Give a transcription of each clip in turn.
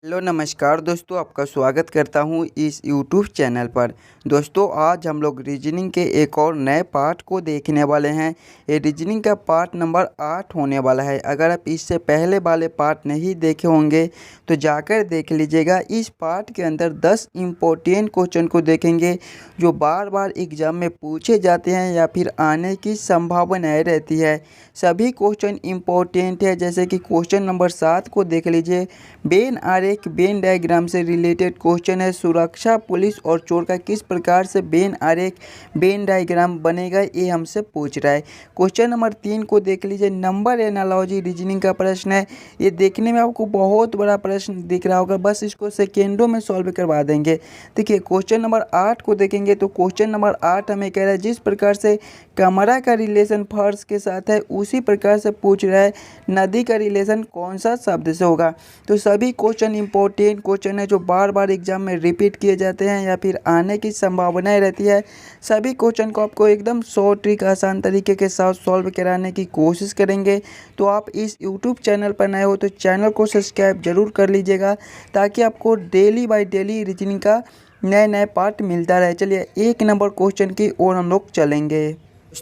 Hello नमस्कार दोस्तों, आपका स्वागत करता हूं इस यूट्यूब चैनल पर। दोस्तों आज हम लोग रीजनिंग के एक और नए पार्ट को देखने वाले हैं। ये रीजनिंग का पार्ट नंबर 8 होने वाला है। अगर आप इससे पहले वाले पार्ट नहीं देखे होंगे तो जाकर देख लीजिएगा। इस पार्ट के अंदर 10 इम्पोर्टेंट क्वेश्चन को देखेंगे जो बार बार एग्जाम में पूछे जाते हैं या फिर आने की संभावनाएँ रहती है। सभी क्वेश्चन इम्पोर्टेंट है। जैसे कि क्वेश्चन नंबर 7 को देख लीजिए। वेन आरेख वेन डायग्राम से रिलेटेड क्वेश्चन है। सुरक्षा पुलिस और चोर का किस प्रकार से वेन आरेख वेन डायग्राम बनेगा, ये हमसे पूछ रहा है। क्वेश्चन नंबर 3 को देख लीजिए। नंबर एनालॉजी रीजनिंग का प्रश्न है। ये देखने में आपको बहुत बड़ा प्रश्न दिख रहा होगा, बस इसको सेकेंडों में सॉल्व करवा देंगे। देखिए क्वेश्चन नंबर 8 को देखेंगे तो क्वेश्चन नंबर 8 हमें कह रहा है जिस प्रकार से कमरा का रिलेशन फर्श के साथ है उसी प्रकार से पूछ रहा है नदी का रिलेशन कौन सा शब्द से होगा। तो सभी क्वेश्चन इंपॉर्टेंट क्वेश्चन है जो बार बार एग्जाम में रिपीट किए जाते हैं या फिर आने की संभावनाएं रहती है। सभी क्वेश्चन को आपको एकदम शॉर्ट ट्रिक आसान तरीके के साथ सॉल्व कराने की कोशिश करेंगे। तो आप इस यूट्यूब चैनल पर नए हो तो चैनल को सब्सक्राइब जरूर कर लीजिएगा ताकि आपको डेली बाय डेली रीजनिंग का नए नए पार्ट मिलता रहे। चलिए 1 नंबर क्वेश्चन की ओर हम लोग चलेंगे।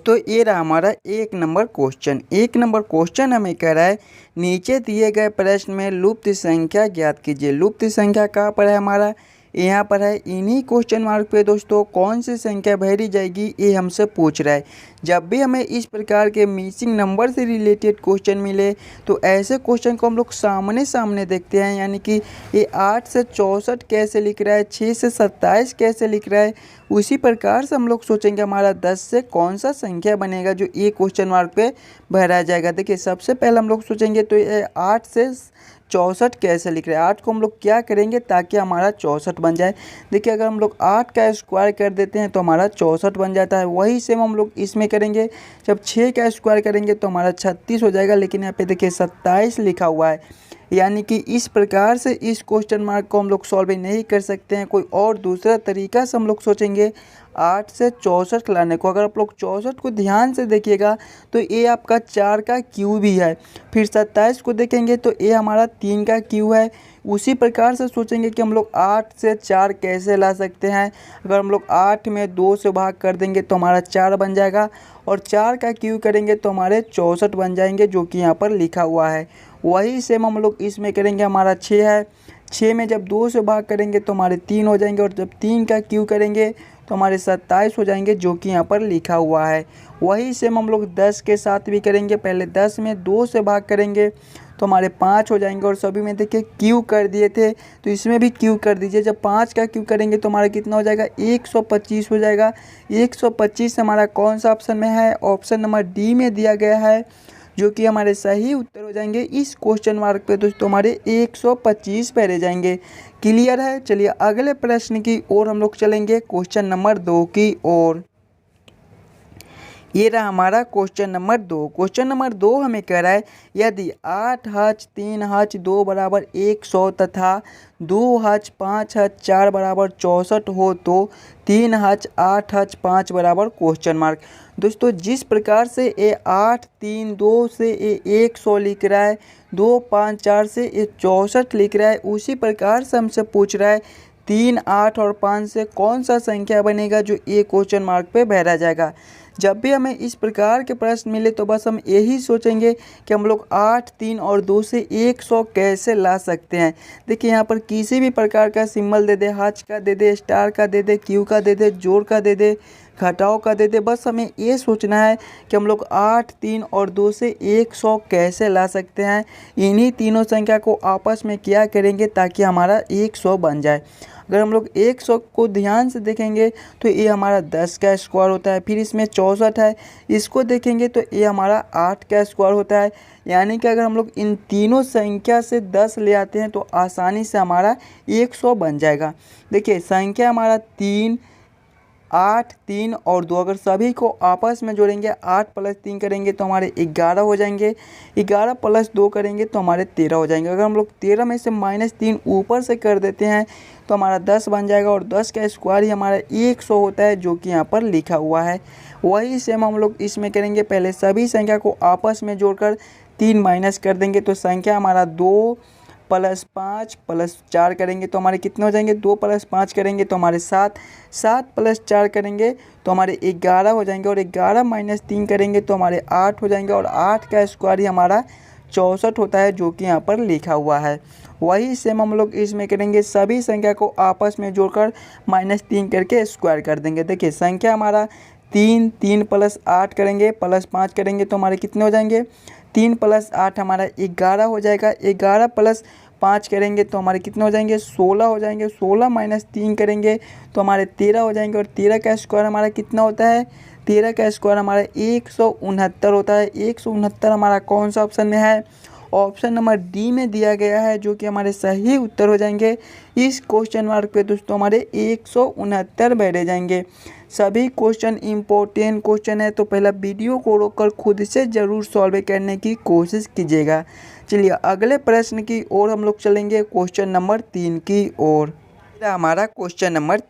तो ये रहा हमारा 1 नंबर क्वेश्चन। 1 नंबर क्वेश्चन हमें कह रहा है नीचे दिए गए प्रश्न में लुप्त संख्या ज्ञात कीजिए। लुप्त संख्या कहाँ पर है हमारा, यहाँ पर है। इन्हीं क्वेश्चन मार्क पे दोस्तों कौन सी संख्या भरी जाएगी ये हमसे पूछ रहा है। जब भी हमें इस प्रकार के मिसिंग नंबर से रिलेटेड क्वेश्चन मिले तो ऐसे क्वेश्चन को हम लोग सामने सामने देखते हैं। यानी कि ये 8 से 64 कैसे लिख रहा है, 6 से 27 कैसे लिख रहा है, उसी प्रकार से हम लोग सोचेंगे हमारा 10 से कौन सा संख्या बनेगा जो ये क्वेश्चन मार्क पे भरा जाएगा। देखिए सबसे पहले हम लोग सोचेंगे तो ये 8 से 64 कैसे लिख रहे हैं। 8 को हम लोग क्या करेंगे ताकि हमारा 64 बन जाए। देखिए अगर हम लोग 8 का स्क्वायर कर देते हैं तो हमारा 64 बन जाता है। वही सेम हम लोग इसमें करेंगे। जब 6 का स्क्वायर करेंगे तो हमारा 36 हो जाएगा। लेकिन यहाँ पे देखिए 27 लिखा हुआ है। यानी कि इस प्रकार से इस क्वेश्चन मार्क को हम लोग सॉल्व नहीं कर सकते हैं। कोई और दूसरा तरीका से हम लोग सोचेंगे 8 से 64 लाने को। अगर आप लोग 64 को ध्यान से देखिएगा तो ये आपका 4 का क्यू भी है। फिर 27 को देखेंगे तो ये हमारा 3 का क्यू है। उसी प्रकार से सोचेंगे कि हम लोग 8 से 4 कैसे ला सकते हैं। अगर हम लोग 8 में 2 से भाग कर देंगे तो हमारा 4 बन जाएगा और 4 का क्यू करेंगे तो हमारे 64 बन जाएंगे जो कि यहाँ पर लिखा हुआ है। वही सेम हम लोग इसमें करेंगे। हमारा 6 है। 6 में जब 2 से भाग करेंगे तो हमारे 3 हो जाएंगे और जब 3 का क्यू करेंगे तो हमारे 27 हो जाएंगे जो कि यहाँ पर लिखा हुआ है। वही सेम हम लोग 10 के साथ भी करेंगे। पहले 10 में 2 से भाग करेंगे तो हमारे 5 हो जाएंगे और सभी में देखिए क्यू कर दिए थे तो इसमें भी क्यू कर दीजिए। जब 5 का क्यू करेंगे तो हमारा कितना हो जाएगा, 125 हो जाएगा। 125 हमारा कौन सा ऑप्शन में है, ऑप्शन नंबर डी में दिया गया है जो कि हमारे सही उत्तर हो जाएंगे। इस क्वेश्चन मार्क पे दोस्तों हमारे 125 पे रह जाएंगे। क्लियर है। चलिए अगले प्रश्न की ओर हम लोग चलेंगे, क्वेश्चन नंबर 2 की ओर। ये रहा हमारा क्वेश्चन नंबर 2। क्वेश्चन नंबर 2 हमें कह रहा है यदि 8 हज 3 हज 2 बराबर 100 तथा 2 हज 5 हज 4 बराबर 64 हो तो 3 हज 8 हज 5 बराबर क्वेश्चन मार्क। दोस्तों जिस प्रकार से ये 8 3 2 से ये 100 लिख रहा है, 2 5 4 से ये 64 लिख रहा है, उसी प्रकार से हमसे पूछ रहा है 3 8 और 5 से कौन सा संख्या बनेगा जो ये क्वेश्चन मार्क पे भरा जाएगा। जब भी हमें इस प्रकार के प्रश्न मिले तो बस हम यही सोचेंगे कि हम लोग 8 3 और 2 से 100 कैसे ला सकते हैं। देखिए यहाँ पर किसी भी प्रकार का सिंबल दे दे, हज का दे दे, स्टार का दे दे, क्यू का दे दे, जोड़ का दे दे, घटाओ का दे दे, बस हमें ये सोचना है कि हम लोग 8 3 और 2 से 100 कैसे ला सकते हैं। इन्हीं तीनों संख्या को आपस में क्या करेंगे ताकि हमारा 100 बन जाए। अगर हम लोग 100 को ध्यान से देखेंगे तो ये हमारा 10 का स्क्वायर होता है। फिर इसमें 64 है, इसको देखेंगे तो ये हमारा 8 का स्क्वायर होता है। यानी कि अगर हम लोग इन तीनों संख्या से 10 ले आते हैं तो आसानी से हमारा 100 बन जाएगा। देखिए संख्या हमारा 3 8 3 और 2, अगर सभी को आपस में जोड़ेंगे 8 + 3 करेंगे तो हमारे 11 हो जाएंगे। 11 + 2 करेंगे तो हमारे 13 हो जाएंगे। अगर हम लोग 13 में से -3 ऊपर से कर देते हैं तो हमारा 10 बन जाएगा और 10 का स्क्वायर ही हमारा 100 होता है जो कि यहाँ पर लिखा हुआ है। वही सेम हम लोग इसमें करेंगे। पहले सभी संख्या को आपस में जोड़कर 3 माइनस कर देंगे तो संख्या हमारा 2 प्लस 5 प्लस 4 करेंगे तो हमारे कितने हो जाएंगे, 2 प्लस 5 करेंगे तो हमारे 7, 7 प्लस 4 करेंगे तो हमारे 11 हो जाएंगे, और 11 माइनस 3 करेंगे तो हमारे 8 हो जाएंगे, और 8 का स्क्वायर ही हमारा 64 होता है, जो कि यहाँ पर लिखा हुआ है। वही सेम हम लोग इसमें करेंगे, सभी संख्या को आपस में जोड़कर -3 करके स्क्वायर कर देंगे। देखिए संख्या हमारा 3, 3 प्लस 8 करेंगे प्लस 5 करेंगे तो हमारे कितने हो जाएंगे, 3 प्लस 8 हमारा 11 हो जाएगा, 11 प्लस 5 करेंगे तो हमारे कितने हो जाएंगे, 16 हो जाएंगे, 16 माइनस 3 करेंगे तो हमारे 13 हो जाएंगे, और 13 का स्क्वायर हमारा कितना होता है, 13 का स्क्वायर हमारा 169 होता है। 169 हमारा कौन सा ऑप्शन में है, ऑप्शन नंबर डी में दिया गया है, जो कि हमारे सही उत्तर हो जाएंगे। इस क्वेश्चन मार्क पे दोस्तों हमारे 169 बैठे जाएंगे। सभी क्वेश्चन इम्पोर्टेंट क्वेश्चन है, तो पहला वीडियो को रोककर खुद से ज़रूर सॉल्व करने की कोशिश कीजिएगा। चलिए अगले प्रश्न की ओर हम लोग चलेंगे, क्वेश्चन नंबर 3 की ओर। हमारा क्वेश्चन नंबर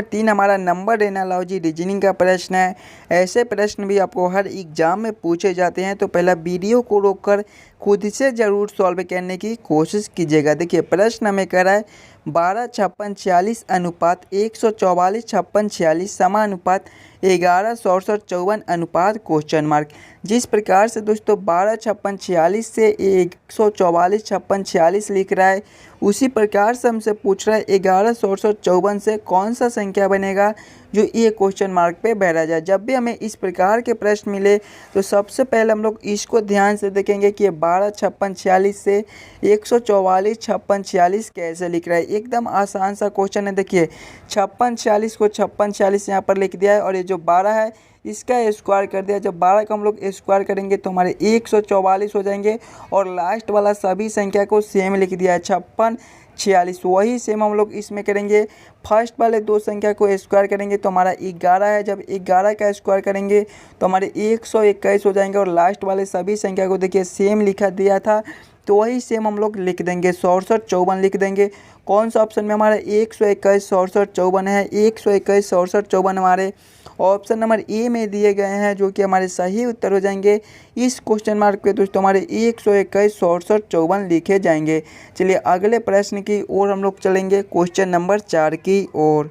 3 हमारा नंबर एनालॉजी रीजनिंग का प्रश्न है। ऐसे प्रश्न भी आपको हर एग्जाम में पूछे जाते हैं, तो पहला वीडियो को रोककर खुद से ज़रूर सॉल्व करने की कोशिश कीजिएगा। देखिए प्रश्न हमें कह रहा है 12 56 46 अनुपात 144 56 46 समानुपात 11 67 54 अनुपात क्वेश्चन मार्क। जिस प्रकार से दोस्तों 12 56 46 से 144 56 46 लिख रहा है, उसी प्रकार से हमसे पूछ रहा है 11 67 54 से कौन सा संख्या बनेगा जो ये क्वेश्चन मार्क पे बैठा जाए। जब भी हमें इस प्रकार के प्रश्न मिले तो सबसे पहले हम लोग इसको ध्यान से देखेंगे कि ये 12 56 46 से 144 56 46 कैसे लिख रहा है। एकदम आसान सा क्वेश्चन है। देखिए 56 46 को 56 46 यहाँ पर लिख दिया है, और ये जो 12 है इसका स्क्वायर कर दिया। जब 12 का हम लोग स्क्वायर करेंगे तो हमारे 144 हो जाएंगे, और लास्ट वाला सभी संख्या को सेम लिख दिया है 56 46। वही सेम हम लोग इसमें करेंगे। फर्स्ट वाले दो संख्या को स्क्वायर करेंगे तो हमारा 11 है, जब 11 का स्क्वायर करेंगे तो हमारे 121 हो जाएंगे, और लास्ट वाले सभी संख्या को देखिए सेम लिखा दिया था, तो वही सेम हम लोग लिख देंगे 67 54 लिख देंगे। कौन सा ऑप्शन में हमारा 121 67 54 है, 121 67 54 हमारे ऑप्शन नंबर ए में दिए गए हैं, जो कि हमारे सही उत्तर हो जाएंगे। इस क्वेश्चन मार्क पे दोस्तों हमारे 121 67 54 लिखे जाएंगे। चलिए अगले प्रश्न की ओर हम लोग चलेंगे, क्वेश्चन नंबर 4 की ओर।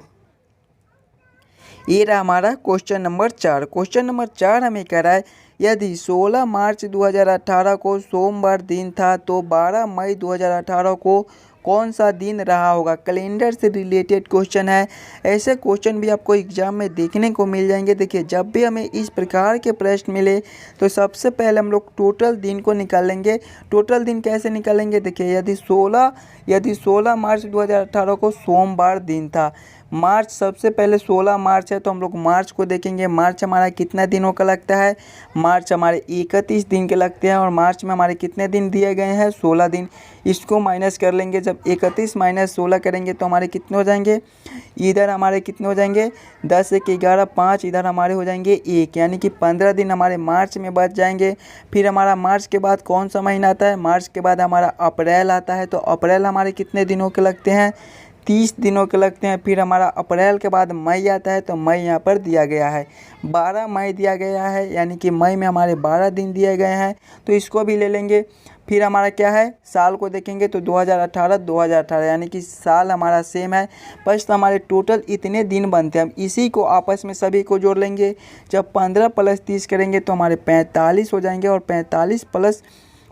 ये रहा हमारा क्वेश्चन नंबर 4। क्वेश्चन नंबर 4 हमें कह रहा है यदि 16 मार्च 2018 को सोमवार दिन था तो 12 मई 2018 को कौन सा दिन रहा होगा। कैलेंडर से रिलेटेड क्वेश्चन है। ऐसे क्वेश्चन भी आपको एग्जाम में देखने को मिल जाएंगे। देखिए जब भी हमें इस प्रकार के प्रश्न मिले तो सबसे पहले हम लोग टोटल दिन को निकालेंगे। टोटल दिन कैसे निकालेंगे, देखिए यदि 16 मार्च 2018 को सोमवार दिन था, मार्च सबसे पहले 16 मार्च है तो हम लोग मार्च को देखेंगे। मार्च हमारा कितना दिनों का लगता है, मार्च हमारे 31 दिन के लगते हैं, और मार्च में हमारे कितने दिन दिए गए हैं, 16 दिन। इसको माइनस कर लेंगे। जब 31 माइनस 16 करेंगे तो हमारे कितने हो जाएंगे, इधर हमारे कितने हो जाएंगे 10 1 11 5, इधर हमारे हो जाएंगे 1, यानी कि 15 दिन हमारे मार्च में बच जाएंगे। फिर हमारा मार्च के बाद कौन सा महीना आता है, मार्च के बाद हमारा अप्रैल आता है, तो अप्रैल हमारे कितने दिनों के लगते हैं, 30 दिनों के लगते हैं। फिर हमारा अप्रैल के बाद मई आता है, तो मई यहाँ पर दिया गया है 12 मई दिया गया है, यानी कि मई में हमारे 12 दिन दिए गए हैं, तो इसको भी ले लेंगे। फिर हमारा क्या है, साल को देखेंगे तो 2018 यानी कि साल हमारा सेम है, बस तो हमारे टोटल इतने दिन बनते हैं। हम इसी को आपस में सभी को जोड़ लेंगे। जब 15 प्लस 30 करेंगे तो हमारे 45 हो जाएंगे, और 45 प्लस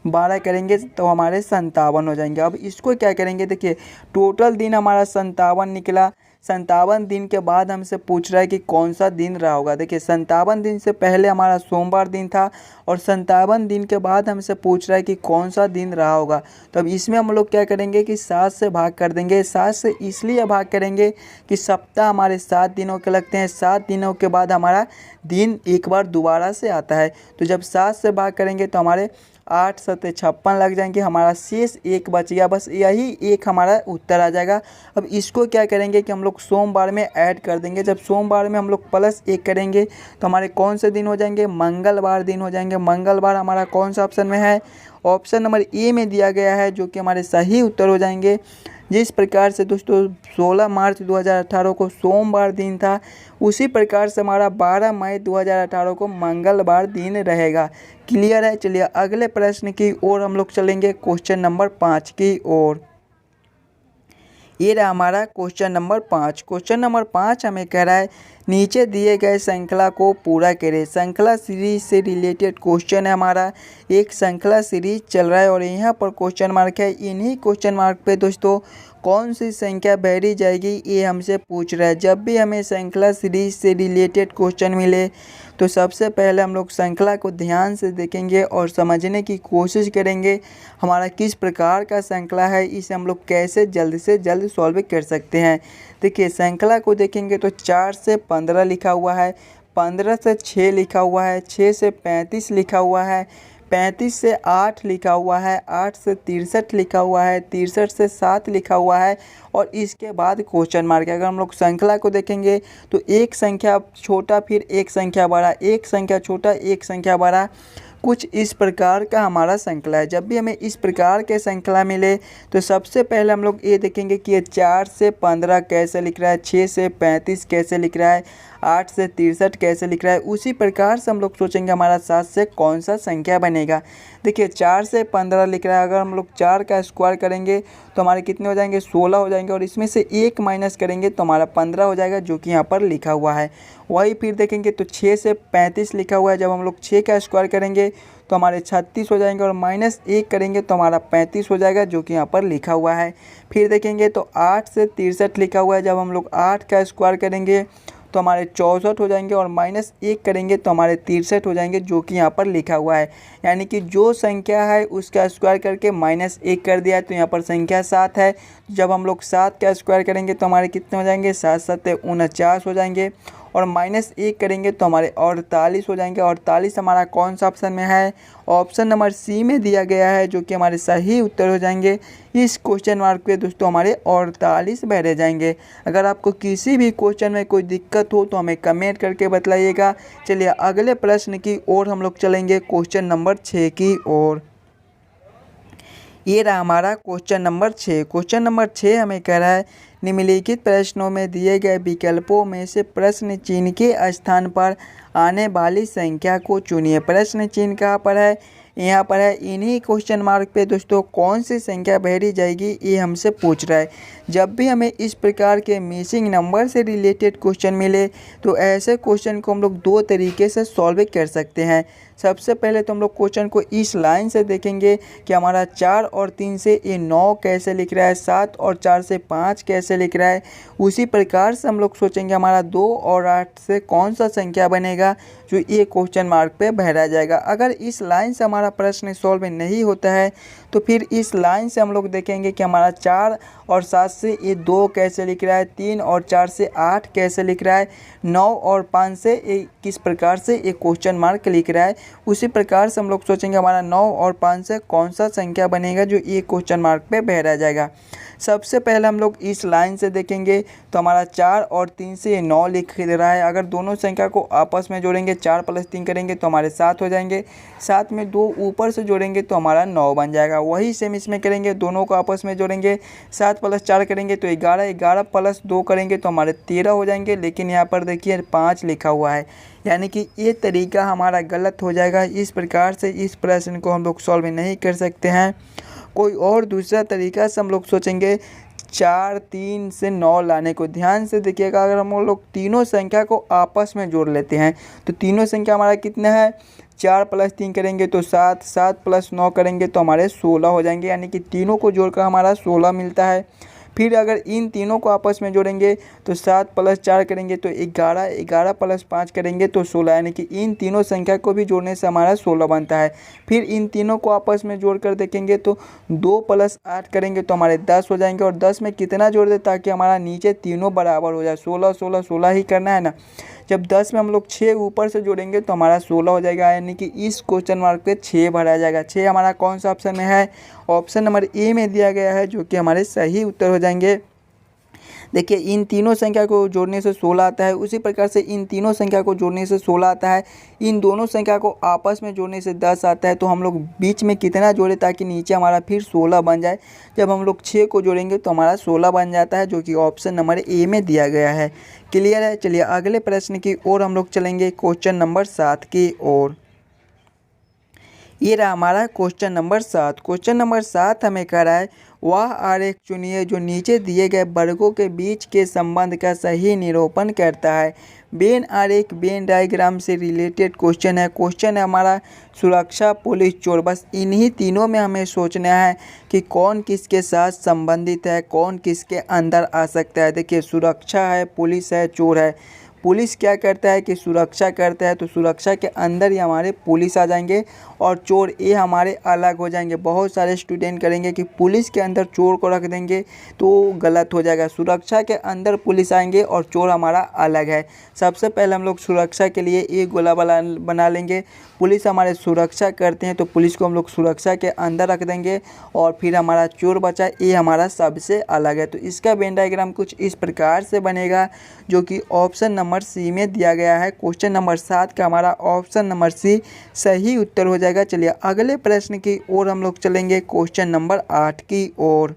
12 करेंगे तो हमारे 57 हो जाएंगे। अब इसको क्या करेंगे, देखिए टोटल दिन हमारा 57 निकला। 57 दिन के बाद हमसे पूछ रहा है कि कौन सा दिन रहा होगा। देखिए 57 दिन से पहले हमारा सोमवार दिन था, और 57 दिन के बाद हमसे पूछ रहा है कि कौन सा दिन रहा होगा। तो अब इसमें हम लोग क्या करेंगे कि 7 से भाग कर देंगे। 7 से इसलिए भाग करेंगे कि सप्ताह हमारे 7 दिनों के लगते हैं। 7 दिनों के बाद हमारा दिन एक बार दोबारा से आता है, तो जब 7 से भाग करेंगे तो हमारे 8 7 56 लग जाएंगे। हमारा शेष 1 बच गया, बस यही एक हमारा उत्तर आ जाएगा। अब इसको क्या करेंगे कि हम लोग सोमवार में ऐड कर देंगे। जब सोमवार में हम लोग प्लस 1 करेंगे तो हमारे कौन से दिन हो जाएंगे, मंगलवार दिन हो जाएंगे। मंगलवार हमारा कौन सा ऑप्शन में है, ऑप्शन नंबर ए में दिया गया है, जो कि हमारे सही उत्तर हो जाएंगे। जिस प्रकार से दोस्तों 16 मार्च 2018 को सोमवार दिन था, उसी प्रकार से हमारा 12 मई 2018 को मंगलवार दिन रहेगा। क्लियर है। चलिए अगले प्रश्न की ओर हम लोग चलेंगे, क्वेश्चन नंबर 5 की ओर। ये रहा हमारा क्वेश्चन नंबर 5। क्वेश्चन नंबर 5 हमें कह रहा है नीचे दिए गए श्रृंखला को पूरा करें। श्रृंखला सीरीज से रिलेटेड क्वेश्चन है हमारा। एक श्रृंखला सीरीज चल रहा है और यहाँ पर क्वेश्चन मार्क है। इन्हीं क्वेश्चन मार्क पे दोस्तों कौन सी संख्या बढ़ी जाएगी ये हमसे पूछ रहा है। जब भी हमें श्रृंखला सीरीज से रिलेटेड क्वेश्चन मिले तो सबसे पहले हम लोग श्रृंखला को ध्यान से देखेंगे और समझने की कोशिश करेंगे हमारा किस प्रकार का श्रृंखला है, इसे हम लोग कैसे जल्द से जल्द सॉल्व कर सकते हैं। देखिए श्रृंखला को देखेंगे तो 4 से 15 लिखा हुआ है, 15 से 6 लिखा हुआ है, 6 से 35 लिखा हुआ है, 35 से 8 लिखा हुआ है, 8 से 63 लिखा हुआ है, 63 से 7 लिखा हुआ है और इसके बाद क्वेश्चन मार्क है। अगर हम लोग श्रृंखला को देखेंगे तो एक संख्या छोटा फिर एक संख्या बड़ा, एक संख्या छोटा एक संख्या बड़ा, कुछ इस प्रकार का हमारा श्रृंखला है। जब भी हमें इस प्रकार के श्रृंखला मिले तो सबसे पहले हम लोग ये देखेंगे कि ये 4 से 15 कैसे लिख रहा है, 6 से 35 कैसे लिख रहा है, 8 से 63 कैसे लिख रहा है। उसी प्रकार से हम लोग सोचेंगे हमारा 7 से कौन सा संख्या बनेगा। देखिए 4 से 15 लिख रहा है, अगर हम लोग 4 का स्क्वायर करेंगे तो हमारे कितने हो जाएंगे, 16 हो जाएंगे और इसमें से 1 माइनस करेंगे तो हमारा 15 हो जाएगा, जो कि यहाँ पर लिखा हुआ है। वही फिर देखेंगे तो 6 से 35 लिखा हुआ है, जब हम लोग 6 का स्क्वायर करेंगे तो हमारे 36 हो जाएंगे और माइनस 1 करेंगे तो हमारा 35 हो जाएगा, जो कि यहाँ पर लिखा हुआ है। फिर देखेंगे तो 8 से 63 लिखा हुआ है, जब हम लोग 8 का स्क्वायर करेंगे तो हमारे 64 हो जाएंगे और माइनस 1 करेंगे तो हमारे 63 हो जाएंगे, जो कि यहाँ पर लिखा हुआ है। यानी कि जो संख्या है उसका स्क्वायर करके माइनस 1 कर दिया तो यहाँ पर संख्या 7 है। जब हम लोग 7 का स्क्वायर करेंगे तो हमारे कितने हो जाएंगे, 7 7 49 हो जाएंगे और माइनस 1 करेंगे तो हमारे 48 हो जाएंगे। 48 हमारा कौन सा ऑप्शन में है, ऑप्शन नंबर सी में दिया गया है, जो कि हमारे सही उत्तर हो जाएंगे। इस क्वेश्चन मार्क पे दोस्तों हमारे 48 बैठे जाएंगे। अगर आपको किसी भी क्वेश्चन में कोई दिक्कत हो तो हमें कमेंट करके बताइएगा। चलिए अगले प्रश्न की ओर हम लोग चलेंगे, क्वेश्चन नंबर 6 की ओर। ये रहा हमारा क्वेश्चन नंबर 6। क्वेश्चन नंबर 6 हमें कह रहा है निम्नलिखित प्रश्नों में दिए गए विकल्पों में से प्रश्न चिन्ह के स्थान पर आने वाली संख्या को चुनिए। प्रश्न चिन्ह कहाँ पर है, यहाँ पर है। इन्हीं क्वेश्चन मार्क पे दोस्तों कौन सी संख्या बढ़ी जाएगी ये हमसे पूछ रहा है। जब भी हमें इस प्रकार के मिसिंग नंबर से रिलेटेड क्वेश्चन मिले तो ऐसे क्वेश्चन को हम लोग दो तरीके से सॉल्व कर सकते हैं। सबसे पहले तो हम लोग क्वेश्चन को इस लाइन से देखेंगे कि हमारा 4 और 3 से ये 9 कैसे लिख रहा है, 7 और 4 से 5 कैसे लिख रहा है। उसी प्रकार से हम लोग सोचेंगे हमारा 2 और 8 से कौन सा संख्या बनेगा जो ये क्वेश्चन मार्क पे भरा जाएगा। अगर इस लाइन से हमारा प्रश्न सॉल्व नहीं होता है तो फिर इस लाइन से हम लोग देखेंगे कि हमारा 4 और 7 से ये 2 कैसे लिख रहा है, 3 और 4 से 8 कैसे लिख रहा है, 9 और 5 से ये किस प्रकार से ये क्वेश्चन मार्क लिख रहा है। उसी प्रकार से हम लोग सोचेंगे हमारा 9 और 5 से कौन सा संख्या बनेगा जो ये क्वेश्चन मार्क पे भरा जाएगा। सबसे पहले हम लोग इस लाइन से देखेंगे तो हमारा 4 और 3 से ये 9 लिख रहा है। अगर दोनों संख्या को आपस में जोड़ेंगे, 4 + 3 करेंगे तो हमारे 7 हो जाएंगे, 7 में 2 ऊपर से जोड़ेंगे तो हमारा 9 बन जाएगा। वही सेम इसमें करेंगे, दोनों को आपस में जोड़ेंगे, 7 + 4 करेंगे तो 11, 11 + 2 करेंगे तो हमारे 13 हो जाएंगे। लेकिन यहाँ पर देखिए 5 लिखा हुआ है, यानी कि ये तरीका हमारा गलत हो जाएगा। इस प्रकार से इस प्रश्न को हम लोग सॉल्व नहीं कर सकते हैं। कोई और दूसरा तरीका से हम लोग सोचेंगे 4, 3 से 9 लाने को। ध्यान से देखिएगा, अगर हम लोग तीनों संख्या को आपस में जोड़ लेते हैं तो तीनों संख्या हमारा कितना है, 4 + 3 करेंगे तो 7, 7 + 9 करेंगे तो हमारे 16 हो जाएंगे। यानी कि तीनों को जोड़कर हमारा 16 मिलता है। फिर अगर इन तीनों को आपस में जोड़ेंगे तो 7 + 4 करेंगे तो 11, 11 + 5 करेंगे तो 16, यानी कि इन तीनों संख्या को भी जोड़ने से हमारा 16 बनता है। फिर इन तीनों को आपस में जोड़कर देखेंगे तो 2 + 8 करेंगे तो हमारे 10 हो जाएंगे। और 10 में कितना जोड़ दे ताकि हमारा नीचे तीनों बराबर हो जाए, 16, 16, 16 ही करना है ना। जब 10 में हम लोग 6 ऊपर से जोड़ेंगे तो हमारा 16 हो जाएगा, यानी कि इस क्वेश्चन मार्क पे 6 भरा जाएगा। 6 हमारा कौन सा ऑप्शन में है, ऑप्शन नंबर ए में दिया गया है, जो कि हमारे सही उत्तर हो जाएंगे। देखिए इन तीनों संख्या को जोड़ने से 16 आता है। उसी प्रकार से इन तीनों संख्या को जोड़ने से 16 आता है। इन दोनों संख्या को आपस में जोड़ने से 10 आता है। तो हम लोग बीच में कितना जोड़े ताकि नीचे हमारा फिर 16 बन जाए। जब हम लोग 6 को जोड़ेंगे तो हमारा 16 बन जाता है, जो कि ऑप्शन नंबर ए में दिया गया है। क्लियर है। चलिए अगले प्रश्न की ओर हम लोग चलेंगे, क्वेश्चन नंबर 7 की ओर। ये रहा हमारा क्वेश्चन नंबर 7। क्वेश्चन नंबर 7 हमें कह रहा है, वह आरेख चुनिए जो नीचे दिए गए वर्गों के बीच के संबंध का सही निरूपण करता है। वेन आरेख वेन डायग्राम से रिलेटेड क्वेश्चन है। क्वेश्चन है हमारा सुरक्षा, पुलिस, चोर। बस इन्हीं तीनों में हमें सोचना है कि कौन किसके साथ संबंधित है, कौन किसके अंदर आ सकता है। देखिए सुरक्षा है, पुलिस है, चोर है। पुलिस क्या करता है कि सुरक्षा करता है, तो सुरक्षा के अंदर ही हमारे पुलिस आ जाएंगे और चोर ये हमारे अलग हो जाएंगे। बहुत सारे स्टूडेंट करेंगे कि पुलिस के अंदर चोर को रख देंगे तो गलत हो जाएगा। सुरक्षा के अंदर पुलिस आएंगे और चोर हमारा अलग है। सबसे पहले हम लोग सुरक्षा के लिए एक गोला बना लेंगे। पुलिस हमारे सुरक्षा करते हैं तो पुलिस को हम लोग सुरक्षा के अंदर रख देंगे और फिर हमारा चोर बचा, ये हमारा सबसे अलग है। तो इसका वेन डायग्राम कुछ इस प्रकार से बनेगा, जो कि ऑप्शन नंबर सी में दिया गया है। क्वेश्चन नंबर 7 का हमारा ऑप्शन नंबर सी सही उत्तर हो जाएगा। चलिए अगले प्रश्न की ओर हम लोग चलेंगे, क्वेश्चन नंबर 8 की ओर।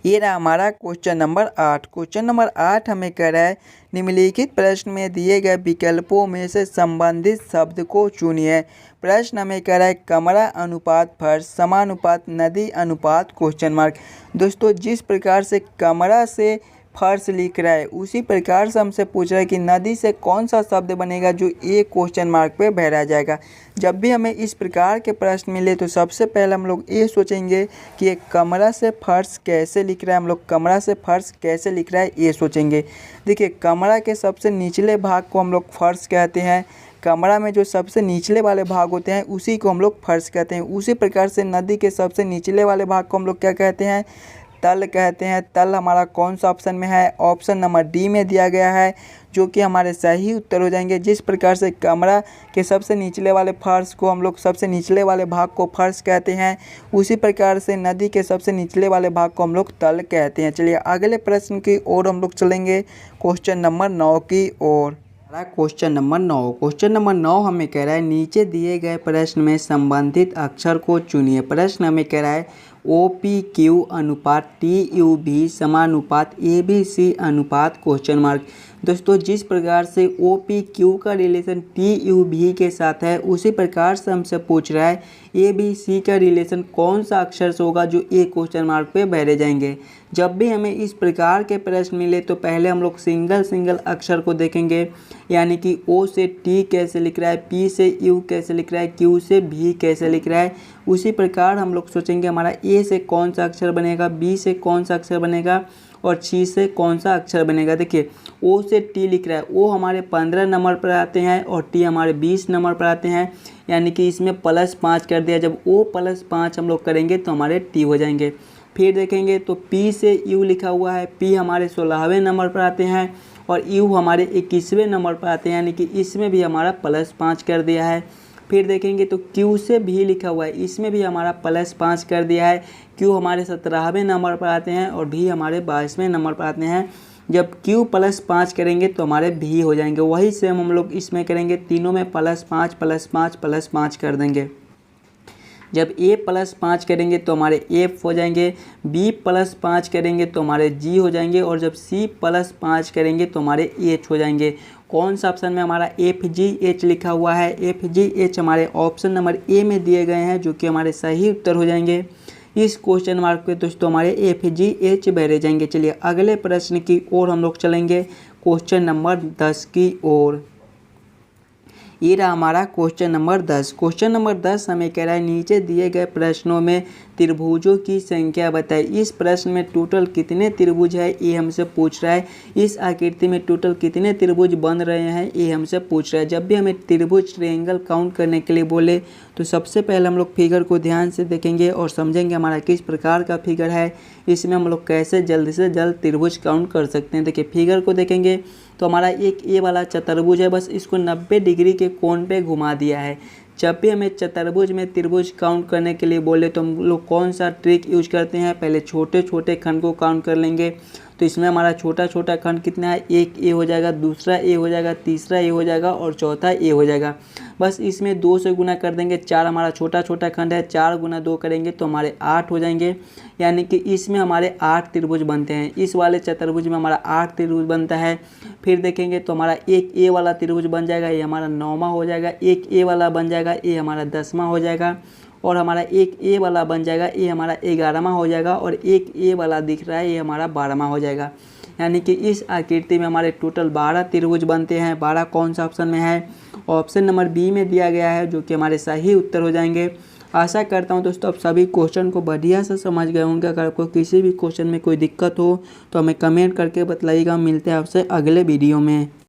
ये रहा हमारा क्वेश्चन नंबर 8। क्वेश्चन नंबर 8 हमें कह रहा है, निम्नलिखित प्रश्न में दिए गए विकल्पों में से संबंधित शब्द को चुनिए। प्रश्न हमें कह रहा है, कमरा अनुपात फर्श, समानुपात नदी अनुपात क्वेश्चन मार्क। दोस्तों जिस प्रकार से कमरा से फर्श लिख रहा है, उसी प्रकार से हमसे पूछ रहा है कि नदी से कौन सा शब्द बनेगा जो एक क्वेश्चन मार्क पे भरा जाएगा। जब भी हमें इस प्रकार के प्रश्न मिले तो सबसे पहले हम लोग ये सोचेंगे कि एक कमरा से फर्श कैसे लिख रहा है। हम लोग कमरा से फर्श कैसे लिख रहा है ये सोचेंगे। देखिए कमरा के सबसे निचले भाग को हम लोग फर्श कहते हैं। कमरा में जो सबसे निचले वाले भाग होते हैं उसी को हम लोग फर्श कहते हैं। उसी प्रकार से नदी के सबसे निचले वाले भाग को हम लोग क्या कहते हैं, तल कहते हैं। तल हमारा कौन सा ऑप्शन में है, ऑप्शन नंबर डी में दिया गया है, जो कि हमारे सही उत्तर हो जाएंगे। जिस प्रकार से कमरा के सबसे निचले वाले फर्श को हम लोग सबसे निचले वाले भाग को फर्श कहते हैं, उसी प्रकार से नदी के सबसे निचले वाले भाग को हम लोग तल कहते हैं। चलिए अगले प्रश्न की ओर हम लोग चलेंगे, क्वेश्चन नंबर 9 की ओर। Question number 9। क्वेश्चन नंबर 9 हमें कह रहा है, नीचे दिए गए प्रश्न में संबंधित अक्षर को चुनिए। प्रश्न हमें कह रहा है, OPQ अनुपात TUV समानुपात ABC अनुपात क्वेश्चन मार्क। दोस्तों जिस प्रकार से OPQ का रिलेशन TUV के साथ है, उसी प्रकार से हमसे पूछ रहा है ABC का रिलेशन कौन सा अक्षर से होगा जो एक क्वेश्चन मार्क पे भरे जाएंगे। जब भी हमें इस प्रकार के प्रश्न मिले तो पहले हम लोग सिंगल अक्षर को देखेंगे, यानी कि O से T कैसे लिख रहा है, P से U कैसे लिख रहा है, Q से V कैसे लिख रहा है। उसी प्रकार हम लोग सोचेंगे हमारा A से कौन सा अक्षर बनेगा, B से कौन सा अक्षर बनेगा और C से कौन सा अक्षर बनेगा। देखिए O से T लिख रहा है, O हमारे 15 नंबर पर आते हैं और T हमारे 20 नंबर पर आते हैं, यानी कि इसमें +5 कर दिया। जब O +5 हम लोग करेंगे तो हमारे T हो जाएंगे। फिर देखेंगे तो P से U लिखा हुआ है, P हमारे 16वें नंबर पर आते हैं और U हमारे 21वें नंबर पर आते हैं, यानी कि इसमें भी हमारा +5 कर दिया है। फिर देखेंगे तो Q से भी लिखा हुआ है, इसमें भी हमारा +5 कर दिया है। Q हमारे 17वें नंबर पर आते हैं और V हमारे 22वें नंबर पर आते हैं। जब Q +5 करेंगे तो हमारे V हो जाएंगे। वही सेम हम लोग इसमें करेंगे, तीनों में +5 +5 +5 कर देंगे। जब A +5 करेंगे तो हमारे F हो जाएंगे, B +5 करेंगे तो हमारे G हो जाएंगे और जब C +5 करेंगे तो हमारे H हो जाएंगे। कौन सा ऑप्शन में हमारा FGH लिखा हुआ है, FGH हमारे ऑप्शन नंबर A में दिए गए हैं, जो कि हमारे सही उत्तर हो जाएंगे। इस क्वेश्चन मार्क पे दोस्तों हमारे FGH भरे जाएंगे। चलिए अगले प्रश्न की ओर हम लोग चलेंगे, क्वेश्चन नंबर 10 की ओर। ये रहा हमारा क्वेश्चन नंबर 10। क्वेश्चन नंबर 10 हमें कह रहा है, नीचे दिए गए प्रश्नों में त्रिभुजों की संख्या बताएं। इस प्रश्न में टोटल कितने त्रिभुज है ये हमसे पूछ रहा है। इस आकृति में टोटल कितने त्रिभुज बन रहे हैं ये हमसे पूछ रहा है। जब भी हमें त्रिभुज ट्रायंगल काउंट करने के लिए बोले तो सबसे पहले हम लोग फिगर को ध्यान से देखेंगे और समझेंगे हमारा किस प्रकार का फिगर है, इसमें हम लोग कैसे जल्द से जल्द त्रिभुज काउंट कर सकते हैं। देखिए फिगर को देखेंगे तो हमारा एक ये वाला चतुर्भुज है, बस इसको 90 डिग्री के कोण पे घुमा दिया है। जब भी हमें चतुर्भुज में त्रिभुज काउंट करने के लिए बोले तो हम लोग कौन सा ट्रिक यूज करते हैं, पहले छोटे छोटे खंड को काउंट कर लेंगे। तो इसमें हमारा छोटा छोटा खंड कितना है, एक ए हो जाएगा, दूसरा ए हो जाएगा, तीसरा ए हो जाएगा और चौथा ए हो जाएगा। बस इसमें 2 से गुना कर देंगे, 4 हमारा छोटा छोटा खंड है, 4 गुना 2 करेंगे तो हमारे 8 हो जाएंगे। यानी कि इसमें हमारे 8 त्रिभुज बनते हैं। इस वाले चतुर्भुज में हमारा 8 त्रिभुज बनता है। फिर देखेंगे तो हमारा एक ए वाला त्रिभुज बन जाएगा, ये हमारा 9वां हो जाएगा। एक ए वाला बन जाएगा, ये हमारा 10वां हो जाएगा। और हमारा एक ए वाला बन जाएगा, ये हमारा 11वां हो जाएगा। और एक ए वाला दिख रहा है, ये हमारा 12वां हो जाएगा। यानी कि इस आकृति में हमारे टोटल 12 त्रिभुज बनते हैं। 12 कौन सा ऑप्शन में है, ऑप्शन नंबर बी में दिया गया है, जो कि हमारे सही उत्तर हो जाएंगे। आशा करता हूं दोस्तों आप सभी क्वेश्चन को बढ़िया से समझ गए होंगे। अगर आपको किसी भी क्वेश्चन में कोई दिक्कत हो तो हमें कमेंट करके बतलाइएगा। मिलते हैं आपसे अगले वीडियो में।